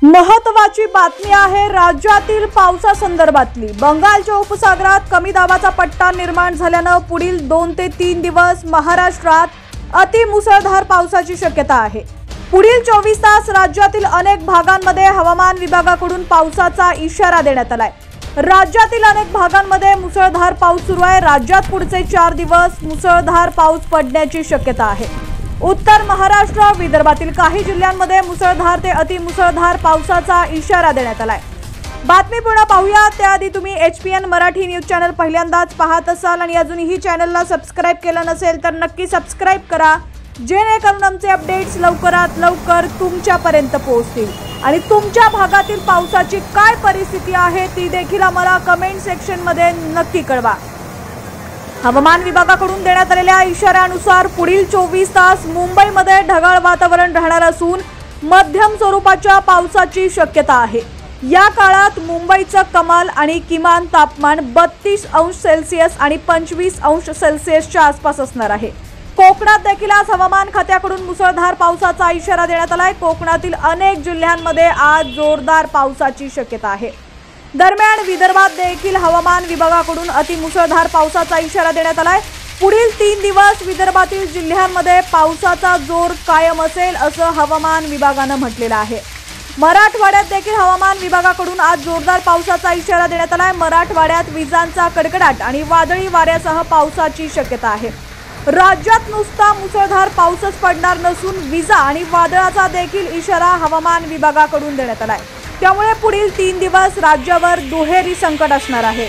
महत्त्वाची बातमी आहे राज्यातील पावसासंदर्भातली। बंगालच्या उपसागरात कमी दाबाचा पट्टा निर्माण झाल्याने पुढील 2 ते 3 दिवस महाराष्ट्रात अतिमुसळधार पावसाची शक्यता आहे। पुढील 24 तास राज्यातील अनेक भागांमध्ये हवामान विभागाकडून पावसाचा इशारा देण्यात आलाय। राज्यातील अनेक भागांमध्ये मुसळधार पाऊस सुरू आहे। राज्यात पुढचे 4 दिवस मुसळधार पाऊस पडण्याची शक्यता आहे। उत्तर महाराष्ट्र विदर्भातील काही जिल्ह्यांमध्ये मुसळधार ते अतिमुसळधार पावसाचा इशारा देण्यात आलाय। बातमी पुन्हा पाहूया त्याआधी तुम्ही HPN मराठी न्यूज चॅनल पहिल्यांदाच पाहत असाल आणि अजूनही चॅनलला सबस्क्राइब केलं नसेल तर नक्की सबस्क्राइब करा, जेणेकरून आमचे अपडेट्स लवकरात लवकर तुमच्यापर्यंत पोहोचतील। आणि तुमच्या भागातील पावसाची काय परिस्थिती आहे ती देखील आम्हाला कमेंट सेक्शन मध्ये नक्की कळवा। हवामान विभागाकडून देण्यात आलेल्या इशाऱ्यानुसार पुढील 24 तास मुंबईमध्ये ढगाळ वातावरण राहणार असून मध्यम स्वरूपाच्या पावसाची शक्यता आहे। या काळात मुंबईचं कमाल आणि किमान तापमान 32 अंश सेल्सिअस आणि 25 अंश सेल्सिअसच्या आसपास असणार आहे। कोकणात देखील आज हवामान खात्याकडून मुसळधार पावसाचा इशारा देण्यात आलाय। कोकणातील अनेक जिल्ह्यांमध्ये आज जोरदार पावसाची शक्यता आहे। दरम्यान विदर्भात देखील हवामान विभागाकडून अतिमुसळधार पावसाचा इशारा देण्यात आलाय। पुढील 3 दिवस विदर्भातील जिल्ह्यांमध्ये पावसाचा जोर कायम असेल असं हवामान विभागानं म्हटलेलं आहे। मराठवाड्यात देखील हवामान विभागाकडून आज जोरदार पावसाचा इशारा देण्यात आलाय। मराठवाड्यात विजांचा कडकडाट आणि वादळी वाऱ्यासह पावसाची शक्यता आहे। राज्यात नुसता मुसळधार पाऊसच पडणार नसून विजा आणि वादळाचा देखील इशारा हवामान विभागाकडून देण्यात आलाय। त्यामुळे पुढील 3 दिवस राज्यावर दुहेरी संकट असणार आहे।